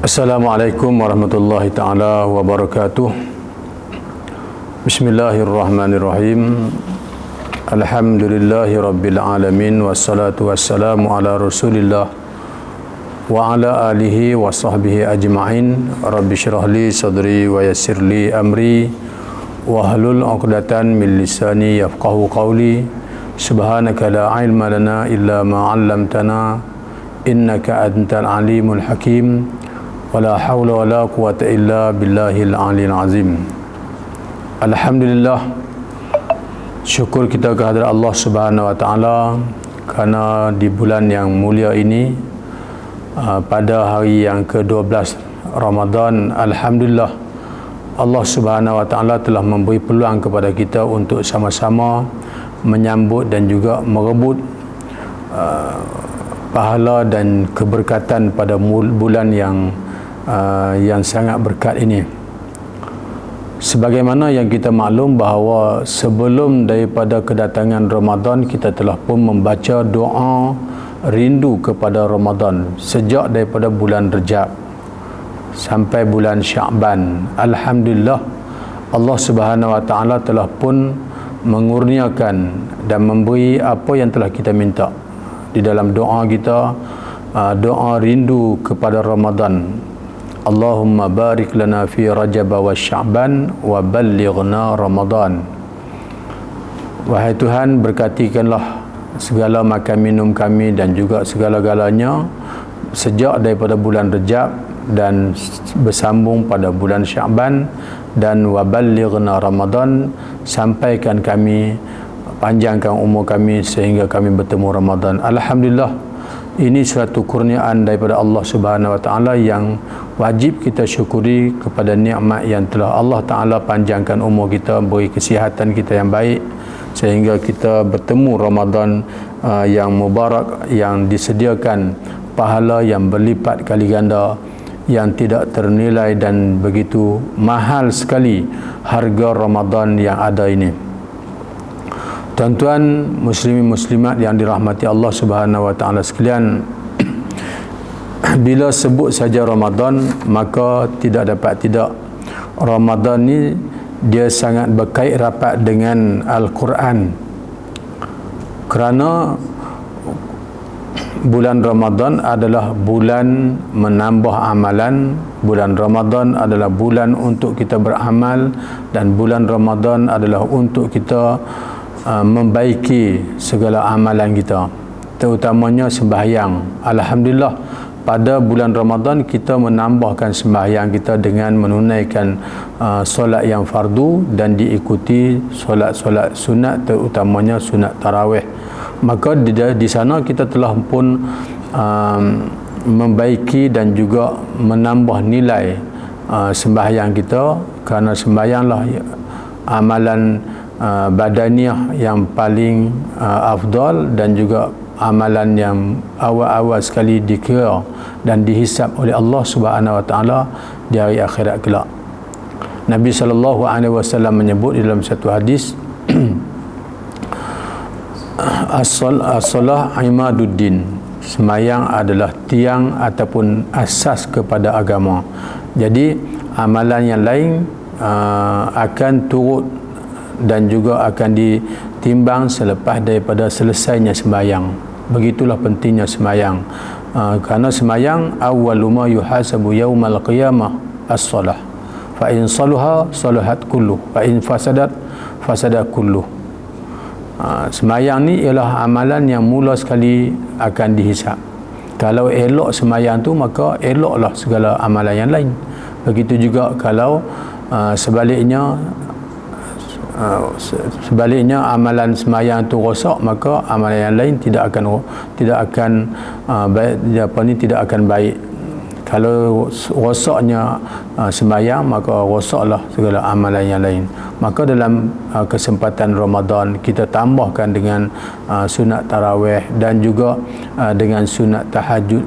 Assalamualaikum warahmatullahi ta'ala wabarakatuh. Bismillahirrahmanirrahim. Alhamdulillahi rabbil alamin. Wassalatu wassalamu ala rasulillah wa ala alihi wa sahbihi ajma'in. Rabbi syrah li sadri wa yassir li amri wahlul 'uqdatan min lisani yafqahu qawli. Subhanaka la ilma lana illa ma 'allamtana innaka antal alimul hakim. Wala hawla wala quwata illa billahil aliyil azim. Alhamdulillah, syukur kita kehadrat Allah Subhanahu wa taala kerana di bulan yang mulia ini, pada hari yang ke-12 Ramadan, alhamdulillah Allah Subhanahu wa taala telah memberi peluang kepada kita untuk sama-sama menyambut dan juga merebut pahala dan keberkatan pada bulan yang sangat berkat ini. Sebagaimana yang kita maklum bahawa sebelum daripada kedatangan Ramadan, kita telah pun membaca doa rindu kepada Ramadan sejak daripada bulan Rejab sampai bulan Sya'ban. Alhamdulillah, Allah Subhanahu wa taala telah pun mengurniakan dan memberi apa yang telah kita minta di dalam doa kita, doa rindu kepada Ramadan. Allahumma barik lana fi Rajab wa Sya'ban wa ballighna Ramadan. Wahai Tuhan, berkatikanlah segala makan minum kami dan juga segala-galanya sejak daripada bulan Rejab dan bersambung pada bulan Sya'ban, dan wa ballighna Ramadan, sampaikan kami, panjangkan umur kami sehingga kami bertemu Ramadan. Alhamdulillah, ini suatu kurniaan daripada Allah Subhanahu wa taala yang wajib kita syukuri kepada nikmat yang telah Allah taala panjangkan umur kita, beri kesihatan kita yang baik sehingga kita bertemu Ramadan yang mubarak, yang disediakan pahala yang berlipat kali ganda, yang tidak ternilai, dan begitu mahal sekali harga Ramadan yang ada ini. Tuan-tuan muslimin muslimat yang dirahmati Allah Subhanahu wa taala sekalian, bila sebut saja Ramadan, maka tidak dapat tidak, Ramadan ni dia sangat berkait rapat dengan Al-Quran, kerana bulan Ramadan adalah bulan menambah amalan, bulan Ramadan adalah bulan untuk kita beramal, dan bulan Ramadan adalah untuk kita membaiki segala amalan kita, terutamanya sembahyang. Alhamdulillah, pada bulan Ramadan kita menambahkan sembahyang kita dengan menunaikan solat yang fardu dan diikuti solat-solat sunat, terutamanya sunat tarawih. Maka di sana kita telah pun membaiki dan juga menambah nilai sembahyang kita, kerana sembahyanglah amalan badaniah yang paling afdal dan juga amalan yang awal-awal sekali dikira dan dihisap oleh Allah Subhanahu wa taala di hari akhirat kelak. Nabi sallallahu alaihi wasallam menyebut dalam satu hadis, as-salah imaduddin, sembahyang adalah tiang ataupun asas kepada agama. Jadi amalan yang lain akan turut dan juga akan ditimbang selepas daripada selesainya sembahyang. Begitulah pentingnya sembahyang, kerana sembahyang awwalu ma yuhasabu yaumal qiyamah as-salah, fa in salaha salahat kullu, fa in fasadat fasadat kullu. Sembahyang ni ialah amalan yang mula sekali akan dihisap. Kalau elok sembahyang tu, maka eloklah segala amalan yang lain. Begitu juga kalau sebaliknya amalan sembahyang tu rosak, maka amalan yang lain tidak akan baik, tidak akan baik. Kalau rosaknya sembahyang, maka rosaklah segala amalan yang lain. Maka dalam kesempatan Ramadan, kita tambahkan dengan sunat tarawih dan juga dengan sunat tahajud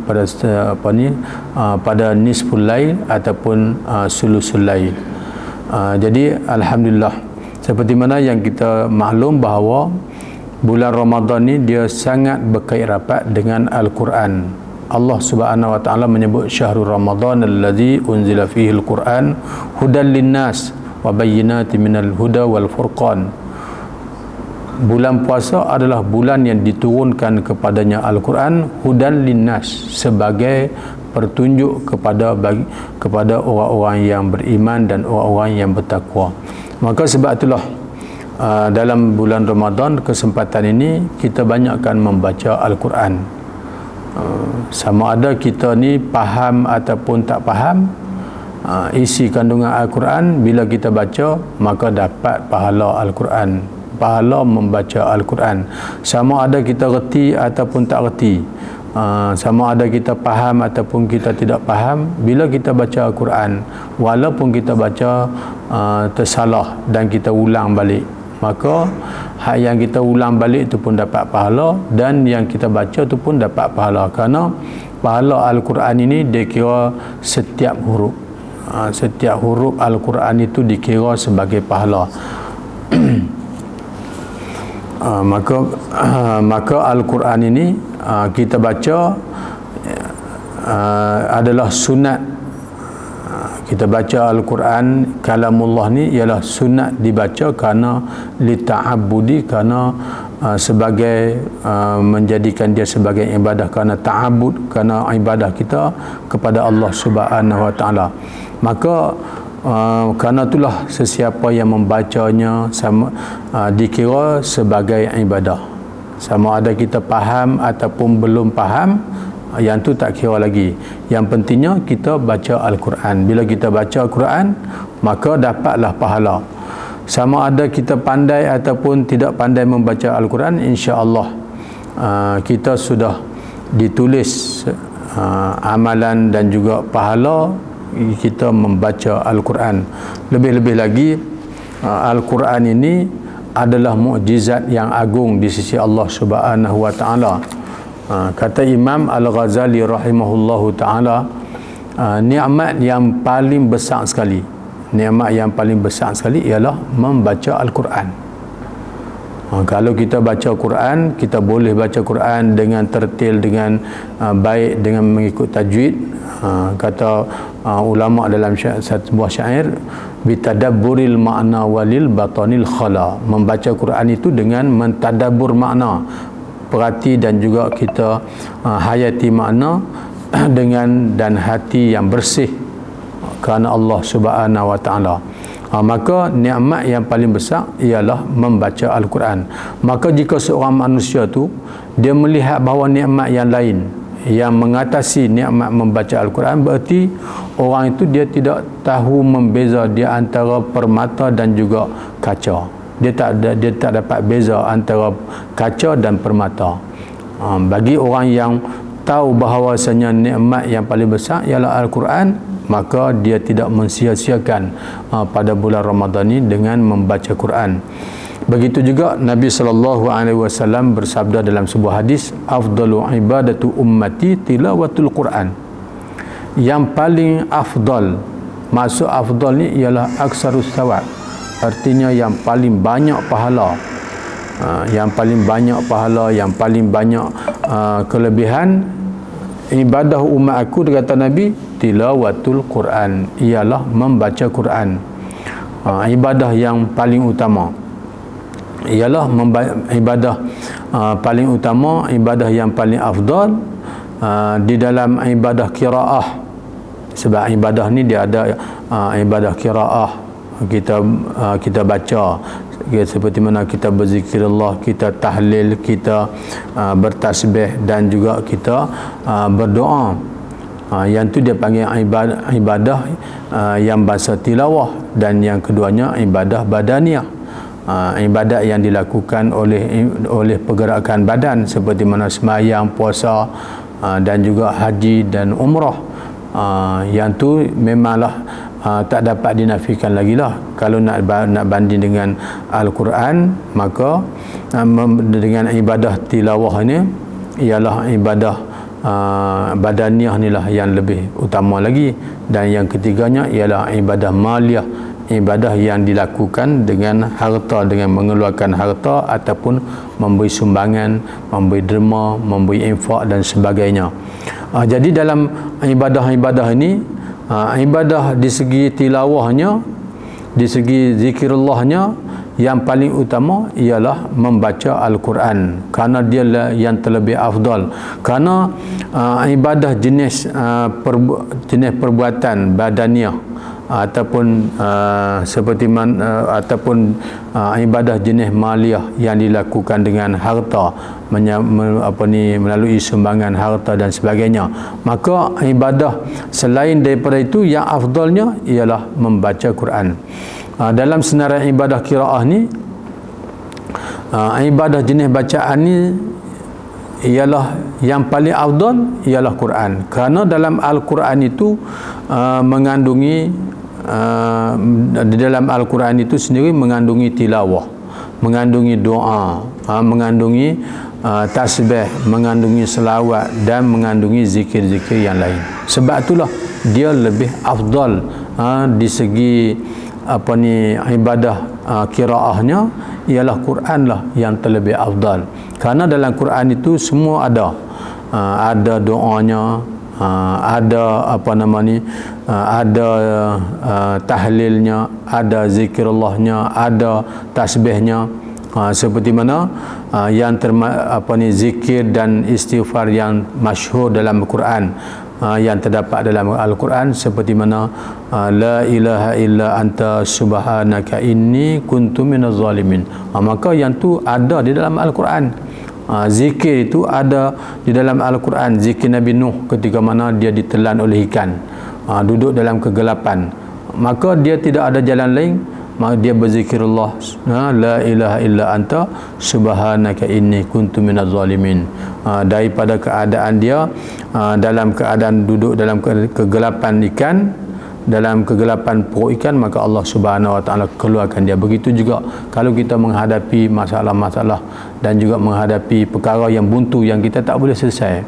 pada nisful lail ataupun sulusul lail. Jadi alhamdulillah, seperti mana yang kita maklum bahawa bulan Ramadan ni dia sangat berkait rapat dengan Al-Quran. Allah Subhanahu wa taala menyebut syahrul Ramadan allazi unzila fihi al-Quran hudan linnas wa bayyinatin minal huda wal furqan. Bulan puasa adalah bulan yang diturunkan kepadanya Al-Quran hudan linnas, sebagai pertunjuk kepada orang-orang yang beriman dan orang-orang yang bertakwa. Maka sebab itulah dalam bulan Ramadan kesempatan ini kita banyakkan membaca Al-Quran. Sama ada kita ni faham ataupun tak faham isi kandungan Al-Quran, bila kita baca maka dapat pahala Al-Quran, pahala membaca Al-Quran. Sama ada kita reti ataupun tak reti, sama ada kita faham ataupun kita tidak faham, bila kita baca Al-Quran, walaupun kita baca tersalah dan kita ulang balik, maka hak yang kita ulang balik itu pun dapat pahala, dan yang kita baca itu pun dapat pahala. Kerana pahala Al-Quran ini dia kira setiap huruf, setiap huruf Al-Quran itu dikira sebagai pahala. Maka Al-Quran ini kita baca adalah sunat. Kita baca Al-Quran kalamullah ni ialah sunat dibaca kerana lita'abbudi, kerana sebagai menjadikan dia sebagai ibadah, kerana ta'abbud, kerana ibadah kita kepada Allah Subhanahu wa taala. Maka kerana itulah sesiapa yang membacanya dikira sebagai ibadah. Sama ada kita faham ataupun belum faham, yang tu tak kira lagi. Yang pentingnya kita baca Al-Quran. Bila kita baca Al-Quran, maka dapatlah pahala. Sama ada kita pandai ataupun tidak pandai membaca Al-Quran, insya-Allah kita sudah ditulis amalan dan juga pahala kita membaca Al-Quran. Lebih-lebih lagi Al-Quran ini adalah mukjizat yang agung di sisi Allah Subhanahu wa taala. Kata Imam Al-Ghazali rahimahullahu ta'ala, nikmat yang paling besar sekali, nikmat yang paling besar sekali ialah membaca Al-Quran. Kalau kita baca Quran, kita boleh baca Quran dengan tertil, dengan baik, dengan mengikut tajwid. Kata ulama dalam satu buah syair, bitadabburil ma'na walil batanil khala. Membaca Quran itu dengan mentadabbur makna, perhati dan juga kita hayati makna dengan dan hati yang bersih kerana Allah Subhanahu wa taala. Maka nikmat yang paling besar ialah membaca Al-Quran. Maka jika seorang manusia tu dia melihat bahawa nikmat yang lain yang mengatasi nikmat membaca Al-Quran, berarti orang itu dia tidak tahu membeza di antara permata dan juga kaca. Dia tak dapat beza antara kaca dan permata. Bagi orang yang tahu bahawasanya nikmat yang paling besar ialah Al-Quran, maka dia tidak mensia-siakan pada bulan Ramadan ini dengan membaca Quran. Begitu juga Nabi SAW bersabda dalam sebuah hadis, afdalu ibadatu ummati tilawatul Quran. Yang paling afdal, maksud afdal ni ialah aksarus thawab, artinya yang paling banyak pahala, yang paling banyak pahala, yang paling banyak kelebihan ibadah umat aku, kata Nabi, tilawatul Quran, ialah membaca Quran. Ibadah yang paling utama ialah ibadah paling utama, ibadah yang paling afdal di dalam ibadah qiraah. Sebab ibadah ni dia ada ibadah qiraah, kita baca, seperti mana kita berzikirullah, kita tahlil, kita bertasbih dan juga kita berdoa. Yang tu dia panggil ibadah yang bahasa tilawah, dan yang keduanya ibadah badaniah, ibadat yang dilakukan oleh pergerakan badan, seperti mana sembahyang, puasa dan juga haji dan umrah. Yang tu memanglah tak dapat dinafikan lagi lah. Kalau nak banding dengan Al-Quran, maka dengan ibadah tilawah ini ialah ibadah badaniah ni lah yang lebih utama lagi. Dan yang ketiganya ialah ibadah maliyah, ibadah yang dilakukan dengan harta, dengan mengeluarkan harta ataupun memberi sumbangan, memberi derma, memberi infak dan sebagainya. Jadi dalam ibadah-ibadah ini, ibadah di segi tilawahnya, di segi zikirullahnya, yang paling utama ialah membaca Al-Quran, kerana dia yang terlebih afdal. Kerana ibadah jenis perbuatan badaniah ataupun seperti ataupun ibadah jenis maliyah yang dilakukan dengan harta, melalui sumbangan harta dan sebagainya, maka ibadah selain daripada itu yang afdalnya ialah membaca Quran. Dalam senarai ibadah qiraah ni, ibadah jenis bacaan ni ialah yang paling afdal ialah Quran, kerana dalam Al-Quran itu mengandungi di dalam Al-Quran itu sendiri mengandungi tilawah, mengandungi doa, mengandungi tasbih, mengandungi selawat dan mengandungi zikir-zikir yang lain. Sebab itulah dia lebih afdal di segi ibadah qiraahnya ialah Quran lah yang terlebih afdal. Kerana dalam Quran itu semua ada doanya, ada ada tahlilnya, ada zikrullahnya, ada tasbihnya, seperti mana yang zikir dan istighfar yang masyhur dalam Al-Quran, yang terdapat dalam Al-Quran, seperti mana la ilaha illa anta subhanaka inni kuntu minaz zalimin. Maka yang tu ada di dalam Al-Quran. Zikir itu ada di dalam Al-Quran. Zikir Nabi Nuh ketika mana dia ditelan oleh ikan, duduk dalam kegelapan, maka dia tidak ada jalan lain, maka dia berzikirullah, la ilaha illa anta subhanaka inni kuntu minaz zalimin. Daripada keadaan dia dalam keadaan duduk dalam kegelapan ikan, dalam kegelapan perut ikan, maka Allah Subhanahu Wa Taala keluarkan dia. Begitu juga kalau kita menghadapi masalah-masalah dan juga menghadapi perkara yang buntu yang kita tak boleh selesai,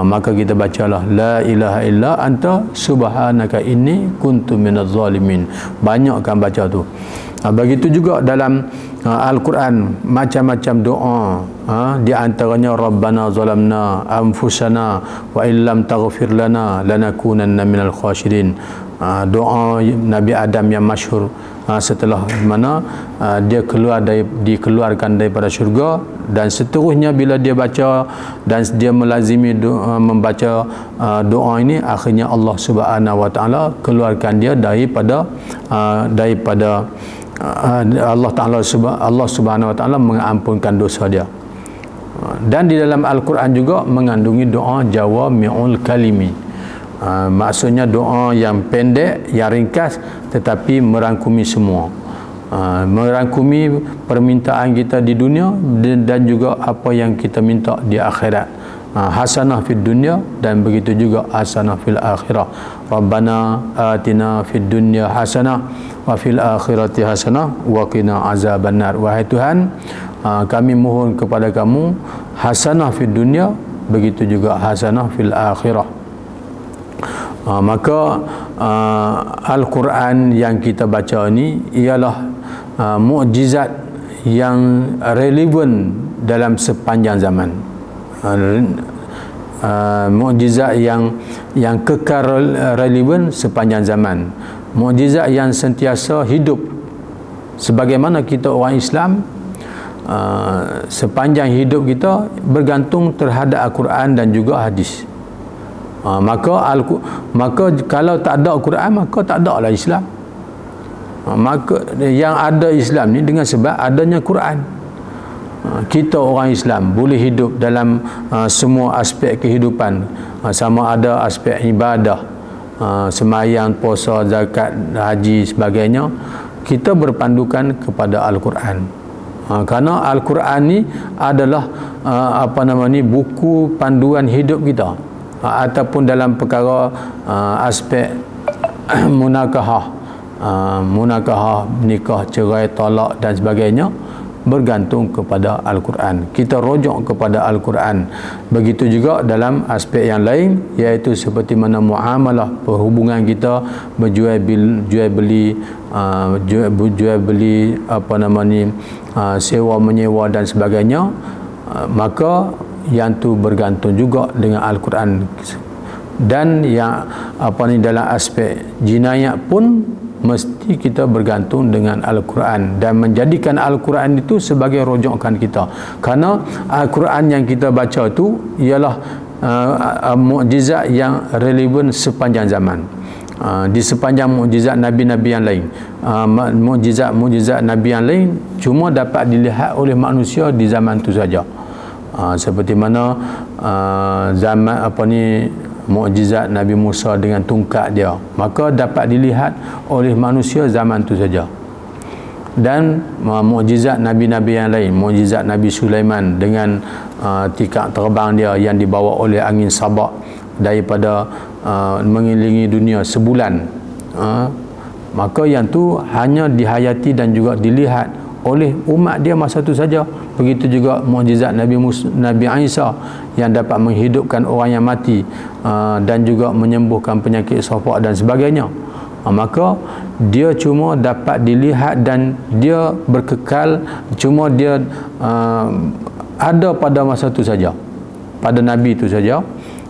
maka kita bacalah la ilaha illa anta subhanaka inni kuntu minaz zalimin. Banyakkan baca tu. Begitu juga dalam Al-Quran macam-macam doa, di antaranya Rabbana zalamna anfusana wa illam taghfir lana lanakunanna minal khasirin. Doa Nabi Adam yang masyhur setelah mana dia dikeluarkan daripada syurga, dan seterusnya bila dia baca dan dia melazimi membaca doa ini, akhirnya Allah Subhanahu Wa Taala keluarkan dia daripada Allah Subhanahu Wa Taala mengampunkan dosa dia. Dan di dalam Al-Quran juga mengandungi doa jawami'ul kalimi, maksudnya doa yang pendek, yang ringkas, tetapi merangkumi semua, merangkumi permintaan kita di dunia dan juga apa yang kita minta di akhirat. Hasanah fid dunya dan begitu juga hasanah fil akhirah. Rabbana atina fid dunya hasanah wa fil akhirati hasanah wa qina azabannar. Wahai Tuhan, kami mohon kepada kamu hasanah fid dunya, begitu juga hasanah fil akhirah. Maka Al-Quran yang kita baca ini ialah mukjizat yang relevan dalam sepanjang zaman, mukjizat yang kekal relevan sepanjang zaman, mukjizat yang sentiasa hidup. Sebagaimana kita orang Islam, sepanjang hidup kita bergantung terhadap Al-Quran dan juga hadis. Maka kalau tak ada Al-Quran, maka tak ada lah Islam. Maka yang ada Islam ni dengan sebab adanya Quran. Kita orang Islam boleh hidup dalam semua aspek kehidupan, sama ada aspek ibadah, sembahyang, puasa, zakat, haji, sebagainya, kita berpandukan kepada Al-Quran. Kerana Al-Quran ni adalah buku panduan hidup kita, ataupun dalam perkara aspek munakahah, nikah, cerai, talak dan sebagainya, bergantung kepada Al-Quran. Kita rujuk kepada Al-Quran. Begitu juga dalam aspek yang lain, iaitu seperti mana muamalah, perhubungan kita, jual beli, apa nama ni, sewa menyewa dan sebagainya, maka yang tu bergantung juga dengan Al-Quran. Dan yang apa ni, dalam aspek jinayat pun mesti kita bergantung dengan Al-Quran dan menjadikan Al-Quran itu sebagai rujukan kita, kerana Al-Quran yang kita baca itu ialah mukjizat yang relevan sepanjang zaman. Di sepanjang mukjizat Nabi-Nabi yang lain, mukjizat Nabi yang lain cuma dapat dilihat oleh manusia di zaman itu saja. Seperti mana zaman apa ni, mukjizat Nabi Musa dengan tungkat dia, maka dapat dilihat oleh manusia zaman itu saja. Dan mukjizat Nabi-Nabi yang lain, mukjizat Nabi Sulaiman dengan tikar terbang dia yang dibawa oleh angin sabak daripada mengelilingi dunia sebulan, maka yang tu hanya dihayati dan juga dilihat oleh umat dia masa itu saja. Begitu juga mukjizat Nabi Isa yang dapat menghidupkan orang yang mati, dan juga menyembuhkan penyakit sofak dan sebagainya. Maka dia cuma dapat dilihat dan dia berkekal, cuma dia ada pada masa itu saja, pada Nabi itu saja.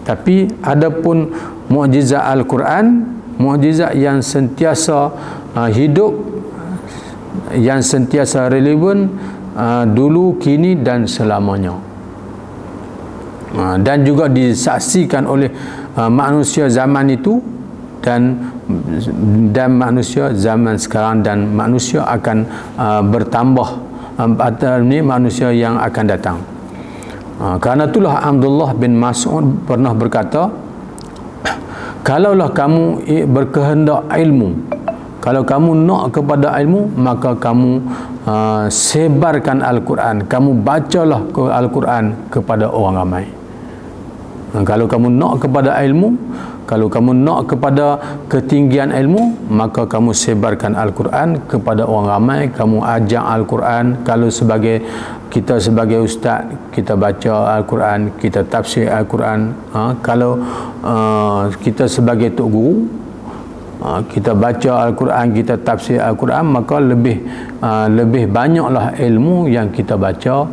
Tapi adapun mukjizat Al-Quran, mukjizat yang sentiasa hidup, yang sentiasa relevan, dulu, kini dan selamanya, dan juga disaksikan oleh manusia zaman itu dan manusia zaman sekarang, dan manusia akan bertambah, ini manusia yang akan datang. Karena itulah Abdullah bin Mas'ud pernah berkata, kalaulah kamu berkehendak ilmu, kalau kamu nak kepada ilmu, maka kamu sebarkan Al-Quran, kamu bacalah Al-Quran kepada orang ramai. Kalau kamu nak kepada ilmu, kalau kamu nak kepada ketinggian ilmu, maka kamu sebarkan Al-Quran kepada orang ramai, kamu ajak Al-Quran. Kalau kita sebagai ustaz, kita baca Al-Quran, kita tafsir Al-Quran. Kalau kita sebagai tok guru, kita baca Al-Quran, kita tafsir Al-Quran, maka lebih banyaklah ilmu yang kita baca,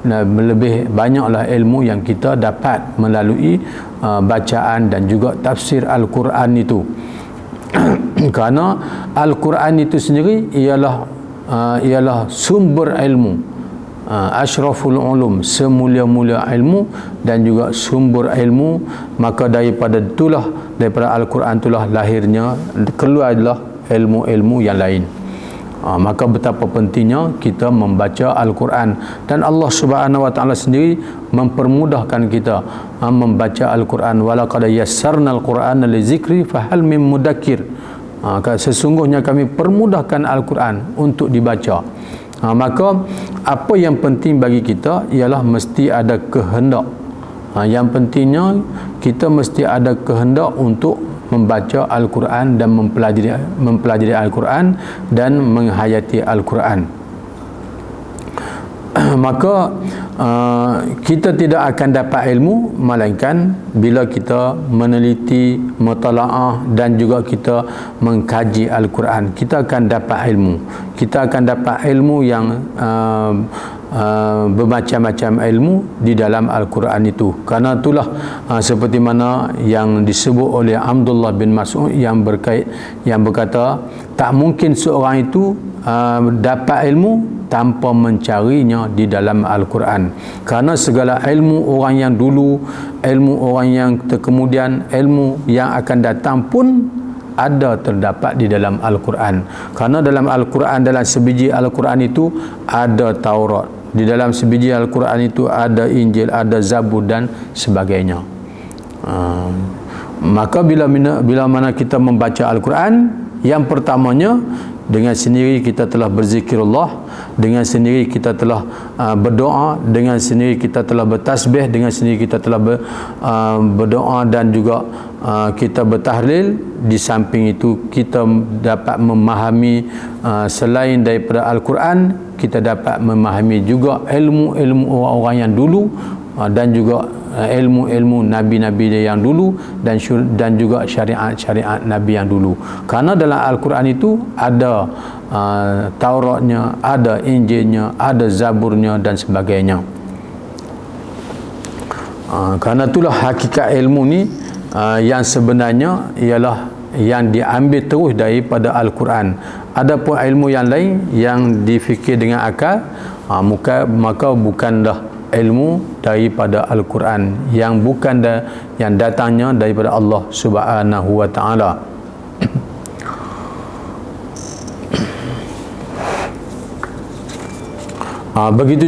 lebih banyaklah ilmu yang kita dapat melalui bacaan dan juga tafsir Al-Quran itu. Kerana Al-Quran itu sendiri ialah sumber ilmu, asyraful ulum, semulia-mulia ilmu dan juga sumber ilmu. Maka daripada Al-Quran itulah lahirnya, keluarlah ilmu-ilmu yang lain. Maka betapa pentingnya kita membaca Al-Quran, dan Allah Subhanahu wa taala sendiri mempermudahkan kita membaca Al-Quran. Walaqad yassarnal Qur'ana lizikri fahal min mudakkir. Sesungguhnya kami permudahkan Al-Quran untuk dibaca. Maka apa yang penting bagi kita ialah mesti ada kehendak. Yang pentingnya kita mesti ada kehendak untuk membaca Al-Quran dan mempelajari Al-Quran dan menghayati Al-Quran. Maka kita tidak akan dapat ilmu melainkan bila kita meneliti, mutalaah dan juga kita mengkaji Al-Quran. Kita akan dapat ilmu. Kita akan dapat ilmu yang bermacam-macam ilmu di dalam Al-Quran itu. Karena itulah seperti mana yang disebut oleh Abdullah bin Mas'ud yang berkata, tak mungkin seorang itu dapat ilmu tanpa mencarinya di dalam Al-Quran. Karena segala ilmu orang yang dulu, ilmu orang yang kemudian, ilmu yang akan datang pun ada terdapat di dalam Al-Quran. Karena dalam Al-Quran, dalam sebiji Al-Quran itu ada Taurat, di dalam sebiji Al-Quran itu ada Injil, ada Zabur dan sebagainya. Maka bila mana kita membaca Al-Quran, yang pertamanya dengan sendiri kita telah berzikirullah, dengan sendiri kita telah berdoa, dengan sendiri kita telah bertasbih, dengan sendiri kita telah berdoa dan juga kita bertahlil. Di samping itu kita dapat memahami selain daripada Al-Quran, kita dapat memahami juga ilmu-ilmu orang-orang yang dulu dan juga ilmu-ilmu nabi-nabi yang dulu dan juga syariat-syariat nabi yang dulu. Karena dalam Al-Quran itu ada Tauratnya, ada Injilnya, ada Zaburnya dan sebagainya. Karena itulah hakikat ilmu ni yang sebenarnya ialah yang diambil terus daripada Al-Quran. Adapun ilmu yang lain yang difikir dengan akal, maka bukanlah ilmu daripada Al-Quran, yang bukan yang datangnya daripada Allah Subhanahu wa Ta'ala. Begitu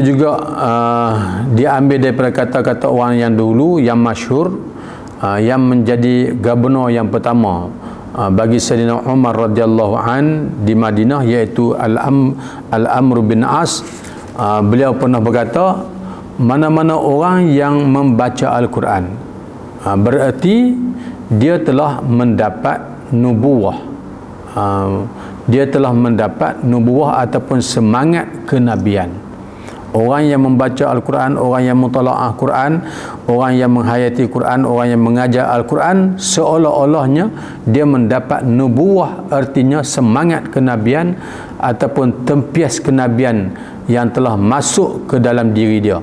juga diambil daripada kata-kata orang yang dulu yang masyhur, yang menjadi gubernur yang pertama bagi Sayyidina Umar radhiyallahu an di Madinah, iaitu Al-Amr bin As. Beliau pernah berkata, mana-mana orang yang membaca Al-Quran bererti dia telah mendapat nubuwah, dia telah mendapat nubuwah ataupun semangat kenabian. Orang yang membaca Al-Quran, orang yang mutalaah Quran, orang yang menghayati Quran, orang yang mengajar Al-Quran, seolah-olahnya dia mendapat nubuwah, artinya semangat kenabian ataupun tempias kenabian yang telah masuk ke dalam diri dia,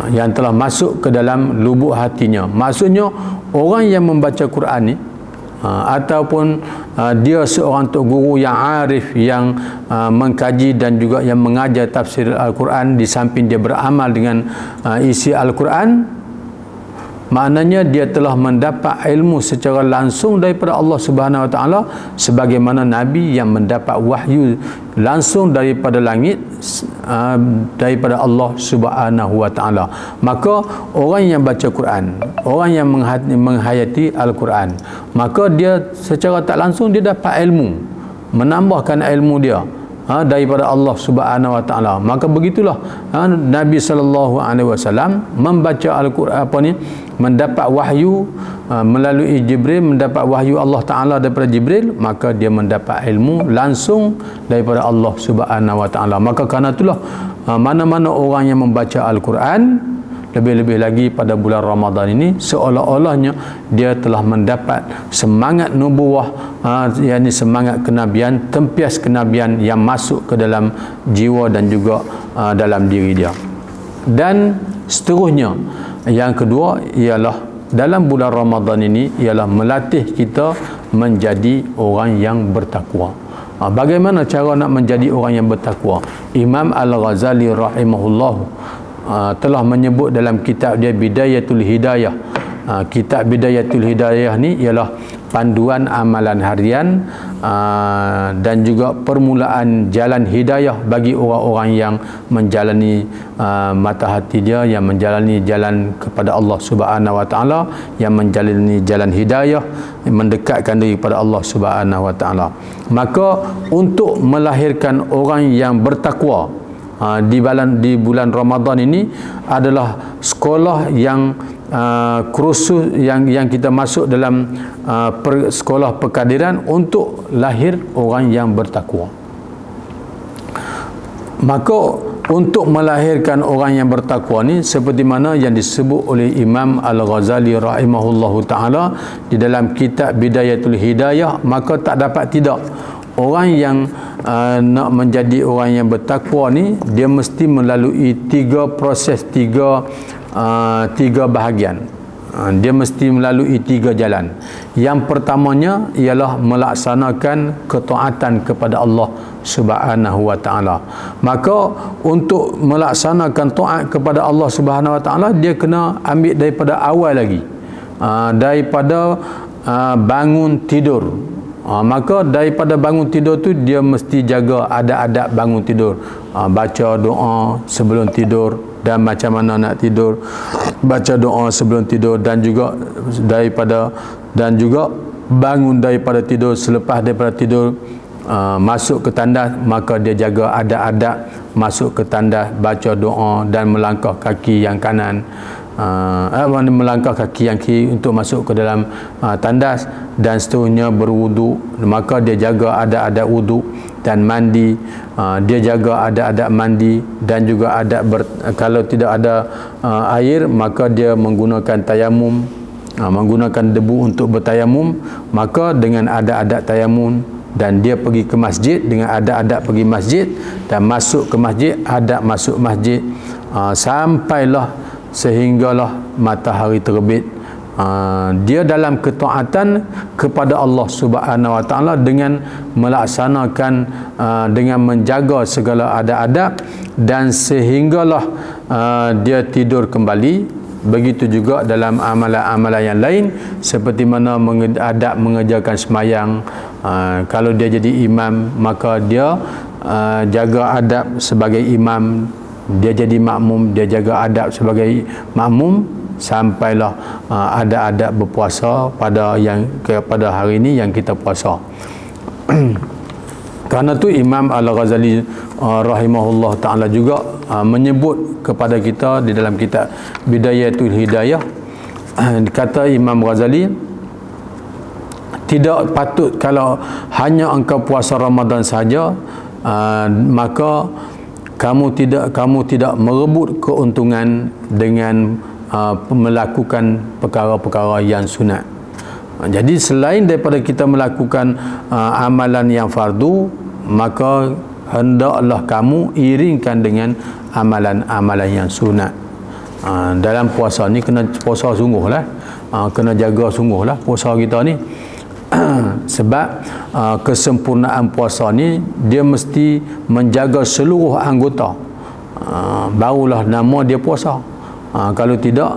yang telah masuk ke dalam lubuk hatinya. Maksudnya orang yang membaca Quran ni ataupun dia seorang tok guru yang arif, yang mengkaji dan juga yang mengajar tafsir Al-Quran, di samping dia beramal dengan isi Al-Quran, maknanya dia telah mendapat ilmu secara langsung daripada Allah Subhanahu wa Ta'ala, sebagaimana Nabi yang mendapat wahyu langsung daripada langit, daripada Allah Subhanahu wa Ta'ala. Maka orang yang baca Quran, orang yang menghayati Al-Quran, maka dia secara tak langsung dia dapat ilmu, menambahkan ilmu dia daripada Allah Subhanahu wa Ta'ala. Maka begitulah Nabi sallallahu alaihi wasallam membaca Al-Quran, mendapat wahyu melalui Jibril, mendapat wahyu Allah Ta'ala daripada Jibril, maka dia mendapat ilmu langsung daripada Allah Subhanahu wa Ta'ala. Maka kerana itulah mana-mana orang yang membaca Al-Quran, lebih-lebih lagi pada bulan Ramadan ini, seolah-olahnya dia telah mendapat semangat nubuwah, yakni semangat kenabian, tempias kenabian yang masuk ke dalam jiwa dan juga dalam diri dia. Dan seterusnya, yang kedua ialah dalam bulan Ramadan ini ialah melatih kita menjadi orang yang bertakwa. Bagaimana cara nak menjadi orang yang bertakwa? Imam Al-Ghazali rahimahullah telah menyebut dalam kitab dia Bidayatul Hidayah. Kitab Bidayatul Hidayah ni ialah panduan amalan harian dan juga permulaan jalan hidayah bagi orang-orang yang menjalani mata hati dia, yang menjalani jalan kepada Allah Subhanahu wa Ta'ala, yang menjalani jalan hidayah, mendekatkan diri kepada Allah Subhanahu wa Ta'ala. Maka untuk melahirkan orang yang bertakwa di bulan Ramadan ini adalah sekolah yang kursus yang kita masuk dalam sekolah perkadiran untuk lahir orang yang bertakwa. Maka untuk melahirkan orang yang bertakwa ni, seperti mana yang disebut oleh Imam Al-Ghazali rahimahullahu ta'ala di dalam kitab Bidayatul Hidayah, maka tak dapat tidak orang yang nak menjadi orang yang bertakwa ni, dia mesti melalui tiga proses, tiga bahagian. Dia mesti melalui tiga jalan. Yang pertamanya ialah melaksanakan ketaatan kepada Allah Subhanahu wa Ta'ala. Maka untuk melaksanakan taat kepada Allah Subhanahu wa Ta'ala, dia kena ambil daripada awal lagi, daripada bangun tidur. Maka daripada bangun tidur tu dia mesti jaga adab-adab bangun tidur. Baca doa sebelum tidur dan macam mana nak tidur, baca doa sebelum tidur, dan juga bangun daripada tidur, selepas daripada tidur masuk ke tandas, maka dia jaga adab-adab masuk ke tandas, baca doa dan melangkah kaki yang kanan, melangkah kaki yang kiri untuk masuk ke dalam tandas, dan seterusnya berwuduk. Maka dia jaga adab-adab wuduk dan mandi. Dia jaga adab-adab mandi dan juga kalau tidak ada air, maka dia menggunakan tayamum, menggunakan debu untuk bertayamum. Maka dengan adab-adab tayamum, dan dia pergi ke masjid dengan adab-adab pergi masjid, dan masuk ke masjid, adab masuk masjid, sampailah sehinggalah matahari terbit. Dia dalam ketaatan kepada Allah Subhanahu Wa Taala dengan melaksanakan, dengan menjaga segala adab-adab, dan sehinggalah dia tidur kembali. Begitu juga dalam amalan-amalan yang lain, seperti mana adab mengerjakan semayang. Kalau dia jadi imam, maka dia jaga adab sebagai imam. Dia jadi makmum, dia jaga adab sebagai makmum, sampailah adab-adab berpuasa pada hari ini yang kita puasa. Kerana tu Imam Al-Ghazali rahimahullah ta'ala juga menyebut kepada kita di dalam kitab Bidayatul Hidayah. Kata Imam Ghazali, tidak patut kalau hanya engkau puasa Ramadan saja, maka kamu tidak merebut keuntungan dengan melakukan perkara-perkara yang sunat. Jadi selain daripada kita melakukan amalan yang fardu, maka hendaklah kamu iringkan dengan amalan-amalan yang sunat. Dalam puasa ni kena puasa sungguhlah, kena jaga sungguhlah puasa kita ni. Sebab kesempurnaan puasa ni dia mesti menjaga seluruh anggota, barulah nama dia puasa. Kalau tidak,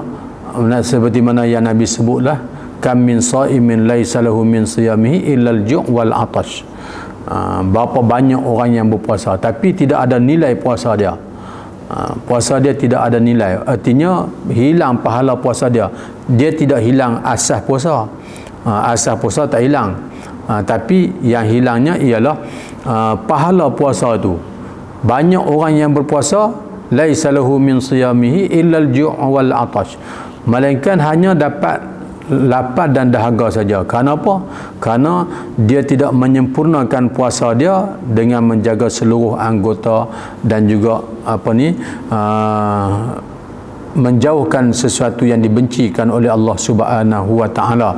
seperti mana yang Nabi sebutlah, kam min saimin laisa lahu min siyamihi illa al-ju' wal 'atash. Berapa banyak orang yang berpuasa tapi tidak ada nilai puasa dia. Puasa dia tidak ada nilai, artinya hilang pahala puasa dia. Dia tidak hilang asas puasa. Asas puasa tak hilang, tapi yang hilangnya ialah pahala puasa tu. Banyak orang yang berpuasa laisa lahu min siyamihi illa al-ju' wal 'atash, melainkan hanya dapat lapar dan dahaga saja. Kenapa? Kerana dia tidak menyempurnakan puasa dia dengan menjaga seluruh anggota, dan juga menjauhkan sesuatu yang dibencikan oleh Allah Subhanahu Wa Taala.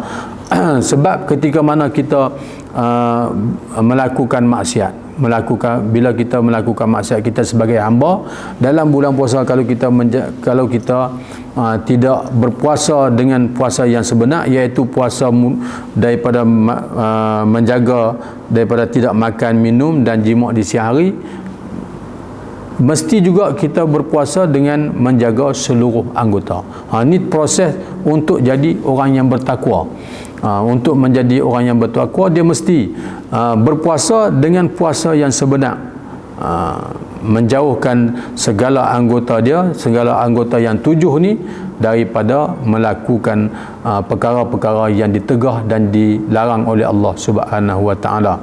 Sebab ketika mana kita melakukan maksiat, bila kita melakukan maksiat, kita sebagai hamba dalam bulan puasa, kalau kita tidak berpuasa dengan puasa yang sebenar, iaitu puasa daripada menjaga daripada tidak makan, minum dan jimat di siang hari, mesti juga kita berpuasa dengan menjaga seluruh anggota. Ini proses untuk jadi orang yang bertakwa. Untuk menjadi orang yang bertakwa, dia mesti berpuasa dengan puasa yang sebenar, menjauhkan segala anggota dia, segala anggota yang 7 ni, daripada melakukan perkara-perkara yang ditegah dan dilarang oleh Allah Subhanahu Wa Taala.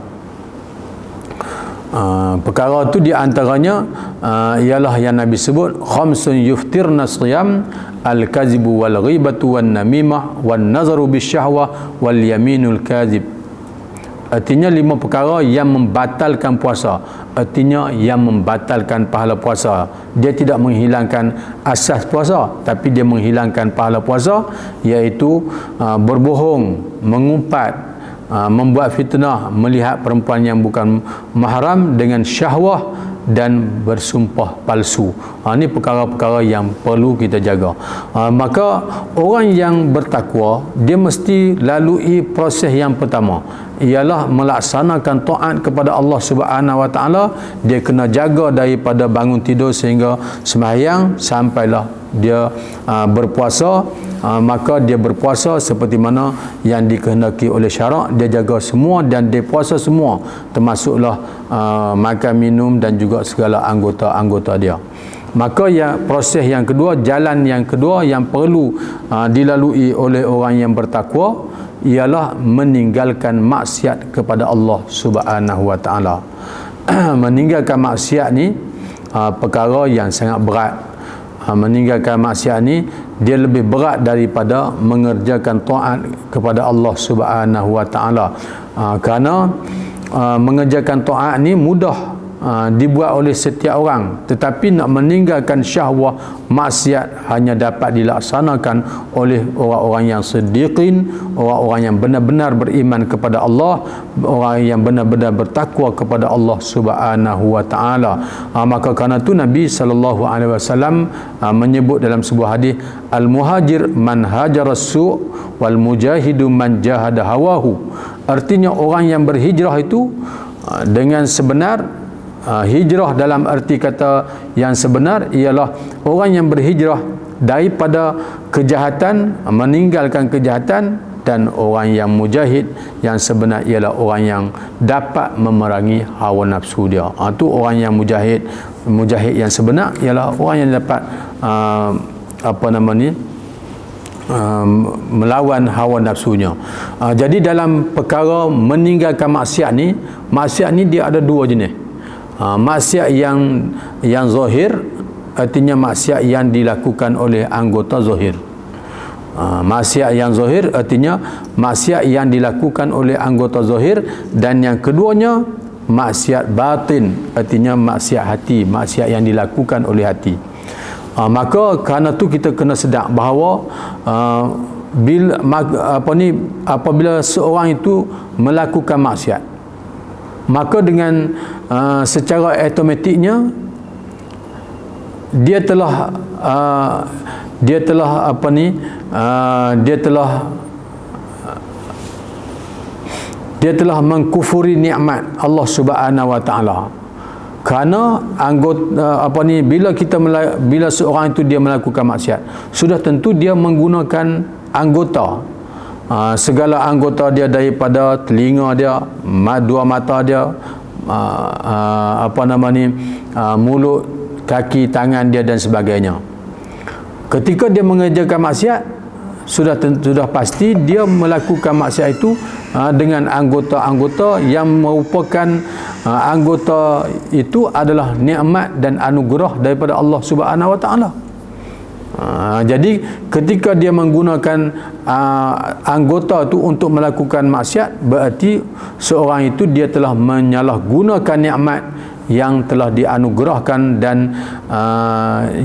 Perkara tu di antaranya ialah yang Nabi sebut, khamsun yuftirna siyam, al-kazibu wal ghibatu wan namimah wan nazaru bisyahwah wal yaminul kazib. Artinya 5 perkara yang membatalkan puasa, artinya yang membatalkan pahala puasa. Dia tidak menghilangkan asas puasa, tapi dia menghilangkan pahala puasa, iaitu berbohong, mengumpat, membuat fitnah, melihat perempuan yang bukan mahram dengan syahwah, dan bersumpah palsu. Ini perkara-perkara yang perlu kita jaga. Maka orang yang bertakwa, dia mesti lalui proses yang pertama, ialah melaksanakan taat kepada Allah Subhanahu Wa Taala. Dia kena jaga daripada bangun tidur sehingga sembahyang sampailah dia berpuasa. Maka dia berpuasa seperti mana yang dikehendaki oleh syarak. Dia jaga semua dan dia puasa semua, termasuklah makan, minum dan juga segala anggota-anggota dia. Maka proses yang kedua, jalan yang kedua yang perlu dilalui oleh orang yang bertakwa ialah meninggalkan maksiat kepada Allah Subhanahu Wa Taala. Meninggalkan maksiat ni perkara yang sangat berat. Meninggalkan maksiat ni dia lebih berat daripada mengerjakan taat kepada Allah Subhanahu Wa Taala. Kerana mengerjakan taat ni mudah dibuat oleh setiap orang, tetapi nak meninggalkan syahwah maksiat hanya dapat dilaksanakan oleh orang-orang yang siddiqin, orang-orang yang benar-benar beriman kepada Allah, orang yang benar-benar bertakwa kepada Allah Subhanahu Wa Taala. Maka kerana itu Nabi sallallahu alaihi wasallam menyebut dalam sebuah hadis, al-muhajir man hajara su' wal mujahidu man jahada hawahu. Artinya orang yang berhijrah itu dengan sebenar, hijrah dalam arti kata yang sebenar ialah orang yang berhijrah daripada kejahatan, meninggalkan kejahatan, dan orang yang mujahid yang sebenar ialah orang yang dapat memerangi hawa nafsu dia. Itu orang yang mujahid yang sebenar ialah orang yang dapat melawan hawa nafsunya. Jadi dalam perkara meninggalkan maksiat ni dia ada dua jenis. Maksiat yang zahir, artinya maksiat yang dilakukan oleh anggota zahir. Maksiat yang zahir artinya maksiat yang dilakukan oleh anggota zahir. Dan yang keduanya maksiat batin, artinya maksiat hati, maksiat yang dilakukan oleh hati. Maka kerana tu kita kena sedar bahawa apabila seorang itu melakukan maksiat, maka dengan secara automatiknya dia telah mengkufuri nikmat Allah Subhanahu Wa Taala. Kerana bila seorang itu dia melakukan maksiat, sudah tentu dia menggunakan anggota, segala anggota dia, daripada telinga dia, dua mata dia, mulut, kaki, tangan dia dan sebagainya. Ketika dia mengerjakan maksiat, sudah pasti dia melakukan maksiat itu dengan anggota-anggota yang merupakan anggota itu adalah nikmat dan anugerah daripada Allah Subhanahu Wa Taala. Jadi ketika dia menggunakan anggota itu untuk melakukan maksiat, berarti seorang itu dia telah menyalahgunakan nikmat yang telah dianugerahkan dan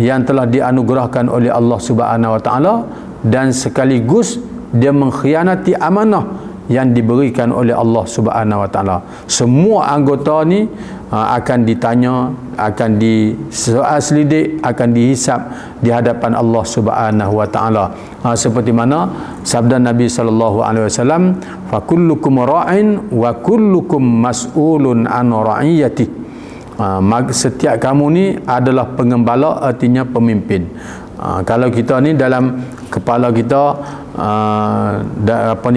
yang telah dianugerahkan oleh Allah Subhanahu Wa Taala, dan sekaligus dia mengkhianati amanah yang diberikan oleh Allah Subhanahu Wa Taala. Semua anggota ni akan ditanya, akan disoal selidik, akan dihisap di hadapan Allah Subhanahu Wa Taala. Seperti mana sabda Nabi sallallahu alaihi wasallam, fa kullukum ra'in wa kullukum mas'ulun an ra'iyati. Setiap kamu ni adalah pengembala, artinya pemimpin. Kalau kita ni dalam kepala kita,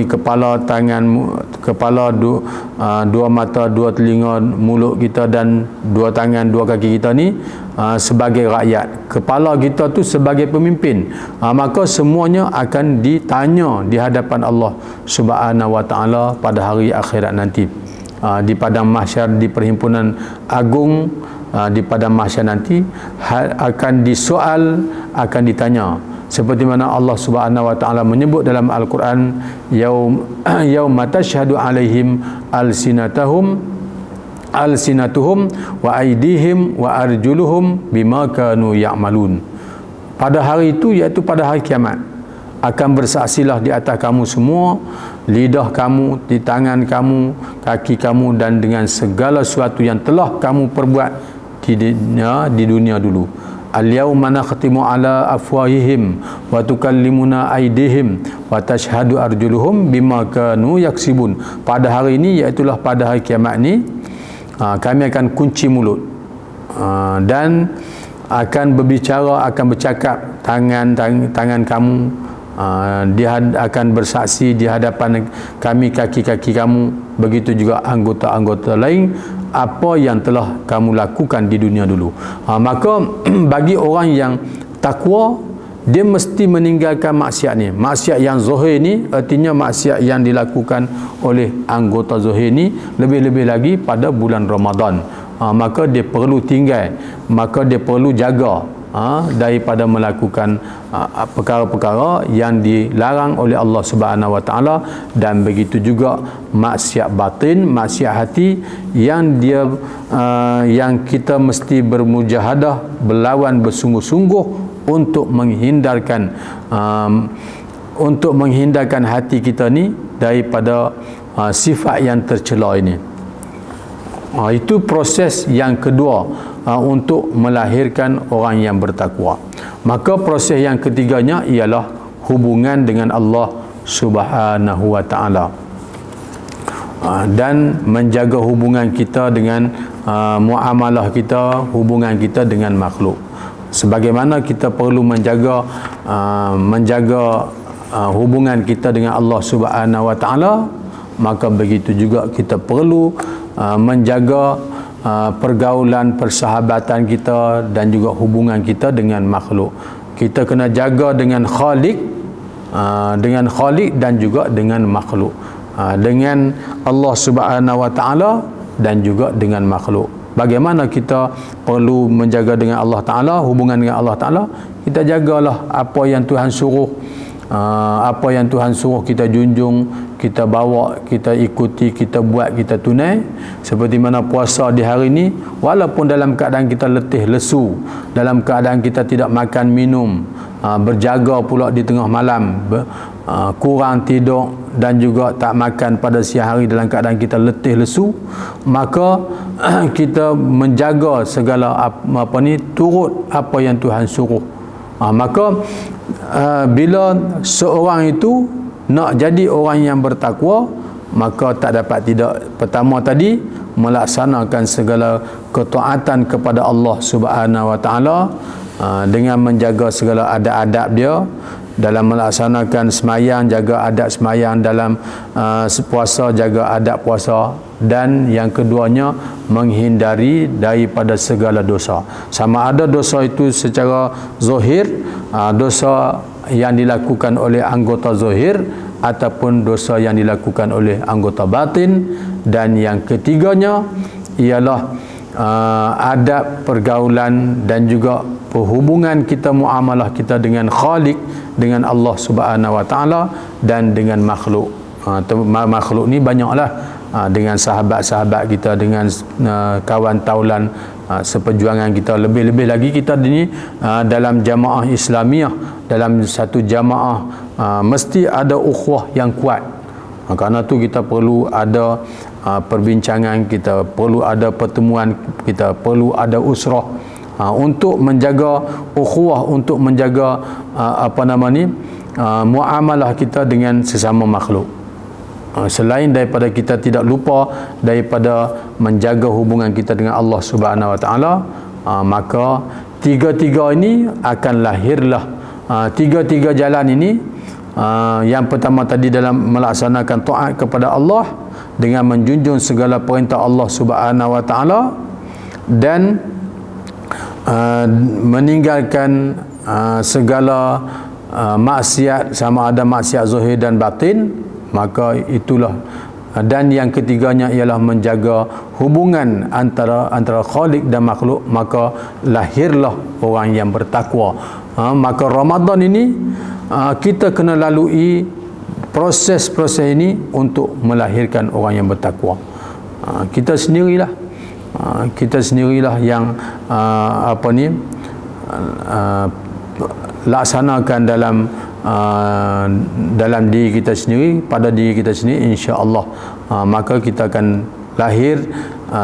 kepala, tangan, kepala, dua mata, dua telinga, mulut kita dan dua tangan, dua kaki kita ni sebagai rakyat, kepala kita tu sebagai pemimpin, maka semuanya akan ditanya di hadapan Allah Subhanahu Wa Taala pada hari akhirat nanti, di padang mahsyar, di perhimpunan agung, di padang mahsyar nanti akan disoal, akan ditanya. Seperti mana Allah Subhanahu Wa Taala menyebut dalam Al-Quran, yauma tashhadu alaihim alsinatuhum wa aydihim wa arjuluhum bima kanu ya'malun. Pada hari itu, iaitu pada hari kiamat, akan bersaksilah di atas kamu semua, lidah kamu, di tangan kamu, kaki kamu, dan dengan segala sesuatu yang telah kamu perbuat di dunia dulu. al-yawma nakhtimu ala afwahihim wa tukallimuna aydihim wa tashhadu arjuluhum bima kanu yaksibun. Pada hari ini, iaitulah pada hari kiamat ni, kami akan kunci mulut dan akan berbicara, akan bercakap tangan kamu, dia akan bersaksi di hadapan kami kaki-kaki kamu, begitu juga anggota-anggota lain, apa yang telah kamu lakukan di dunia dulu. Maka bagi orang yang takwa, dia mesti meninggalkan maksiat ni. Maksiat yang zahir ni artinya maksiat yang dilakukan oleh anggota zahir ni, lebih-lebih lagi pada bulan Ramadan. Maka dia perlu tinggal, maka dia perlu jaga daripada melakukan perkara-perkara yang dilarang oleh Allah Subhanahu Wa Taala, dan begitu juga maksiat batin, maksiat hati yang yang kita mesti bermujahadah, berlawan bersungguh-sungguh untuk menghindarkan hati kita ni daripada sifat yang tercela ini. Itu proses yang kedua untuk melahirkan orang yang bertakwa. Maka proses yang ketiganya ialah hubungan dengan Allah Subhanahu Wa Taala, dan menjaga hubungan kita dengan muamalah kita, hubungan kita dengan makhluk. Sebagaimana kita perlu menjaga hubungan kita dengan Allah Subhanahu Wa Taala, maka begitu juga kita perlu menjaga pergaulan, persahabatan kita dan juga hubungan kita dengan makhluk. Kita kena jaga dengan Khalik dan juga dengan makhluk, dengan Allah Subhanahu Wa Taala dan juga dengan makhluk. Bagaimana kita perlu menjaga dengan Allah Ta'ala, hubungan dengan Allah Ta'ala? Kita jagalah apa yang Tuhan suruh, apa yang Tuhan suruh kita junjung, kita bawa, kita ikuti, kita buat, kita tunai. Seperti mana puasa di hari ini, walaupun dalam keadaan kita letih lesu, dalam keadaan kita tidak makan minum, berjaga pula di tengah malam, kurang tidur dan juga tak makan pada siang hari dalam keadaan kita letih lesu, maka kita menjaga segala turut apa yang Tuhan suruh. Maka bila seorang itu nak jadi orang yang bertakwa, maka tak dapat tidak, pertama tadi melaksanakan segala ketaatan kepada Allah Subhanahu Wa Taala, dengan menjaga segala adab-adab dia dalam melaksanakan semayang, jaga adab semayang, dalam puasa jaga adab puasa, dan yang keduanya menghindari daripada segala dosa. Sama ada dosa itu secara zahir, dosa yang dilakukan oleh anggota zahir, ataupun dosa yang dilakukan oleh anggota batin. Dan yang ketiganya ialah adab pergaulan dan juga hubungan kita, muamalah kita dengan Khalik, dengan Allah Subhanahu Wa Taala dan dengan makhluk. Makhluk ni banyaklah, dengan sahabat-sahabat kita, dengan kawan taulan seperjuangan kita. Lebih-lebih lagi kita ni dalam jamaah Islamiah, dalam satu jamaah mesti ada ukhuwah yang kuat. Kerana tu kita perlu ada perbincangan, kita perlu ada pertemuan, kita perlu ada usrah untuk menjaga ukhuwah, untuk menjaga muamalah kita dengan sesama makhluk. Selain daripada kita tidak lupa daripada menjaga hubungan kita dengan Allah Subhanahu Wa Taala, maka tiga-tiga ini akan lahirlah tiga-tiga jalan ini. Yang pertama tadi dalam melaksanakan taat kepada Allah dengan menjunjung segala perintah Allah Subhanahu Wa Taala, dan meninggalkan segala maksiat, sama ada maksiat zahir dan batin. Maka itulah. Dan yang ketiganya ialah menjaga hubungan antara Khalik dan makhluk, maka lahirlah orang yang bertakwa. Maka Ramadan ini kita kena lalui proses-proses ini untuk melahirkan orang yang bertakwa. Kita sendirilah yang laksanakan dalam diri kita sendiri, pada diri kita sendiri, insya-Allah maka kita akan lahir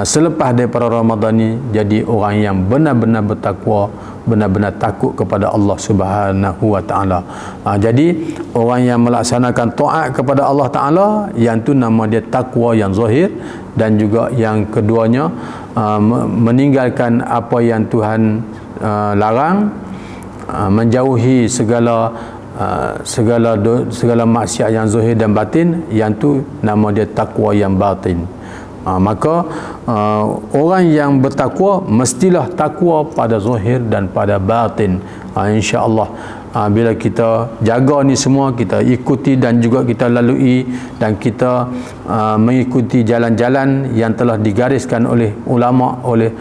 selepas daripada Ramadan ini jadi orang yang benar-benar bertakwa, benar-benar takut kepada Allah Subhanahu wa taala. Jadi orang yang melaksanakan taat kepada Allah taala, yang tu nama dia takwa yang zahir, dan juga yang keduanya meninggalkan apa yang Tuhan larang, menjauhi segala maksiat yang zahir dan batin, yang tu nama dia takwa yang batin. Maka orang yang bertakwa mestilah takwa pada zahir dan pada batin. InsyaAllah bila kita jaga ni semua, kita ikuti dan juga kita lalui, dan kita mengikuti jalan-jalan yang telah digariskan oleh ulama, oleh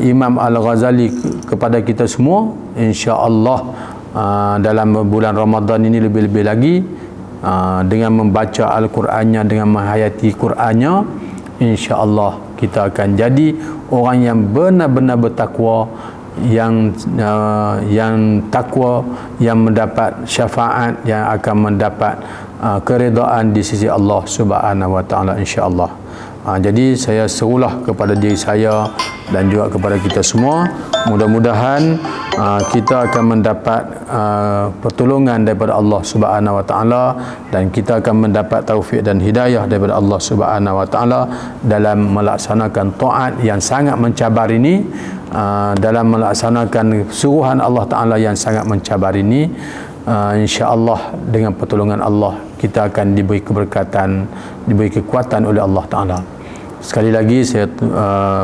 Imam Al-Ghazali kepada kita semua, insya-Allah dalam bulan Ramadan ini lebih-lebih lagi, dengan membaca Al-Qurannya, dengan menghayati Qurannya, insya-Allah kita akan jadi orang yang benar-benar bertakwa, yang takwa, yang mendapat syafaat, yang akan mendapat keredaan di sisi Allah Subhanahu wa taala, insya-Allah. Jadi saya serulah kepada diri saya dan juga kepada kita semua, mudah-mudahan kita akan mendapat pertolongan daripada Allah Subhanahu wa taala, dan kita akan mendapat taufik dan hidayah daripada Allah Subhanahu wa taala dalam melaksanakan taat yang sangat mencabar ini, dalam melaksanakan suruhan Allah taala yang sangat mencabar ini. Insya-Allah dengan pertolongan Allah kita akan diberi keberkatan, diberi kekuatan oleh Allah taala. Sekali lagi saya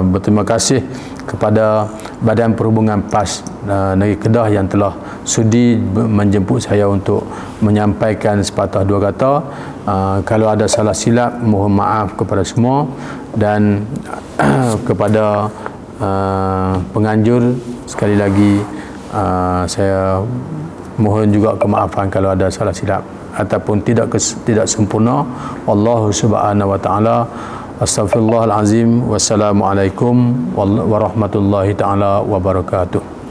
berterima kasih kepada Badan Perhubungan PAS Negeri Kedah yang telah sudi menjemput saya untuk menyampaikan sepatah dua kata. Kalau ada salah silap, mohon maaf kepada semua, dan kepada penganjur sekali lagi saya mohon juga kemaafan kalau ada salah silap ataupun tidak sempurna. Allah Subhanahu wa taala. Astaghfirullahalazim. Wassalamualaikum warahmatullahi taala wabarakatuh.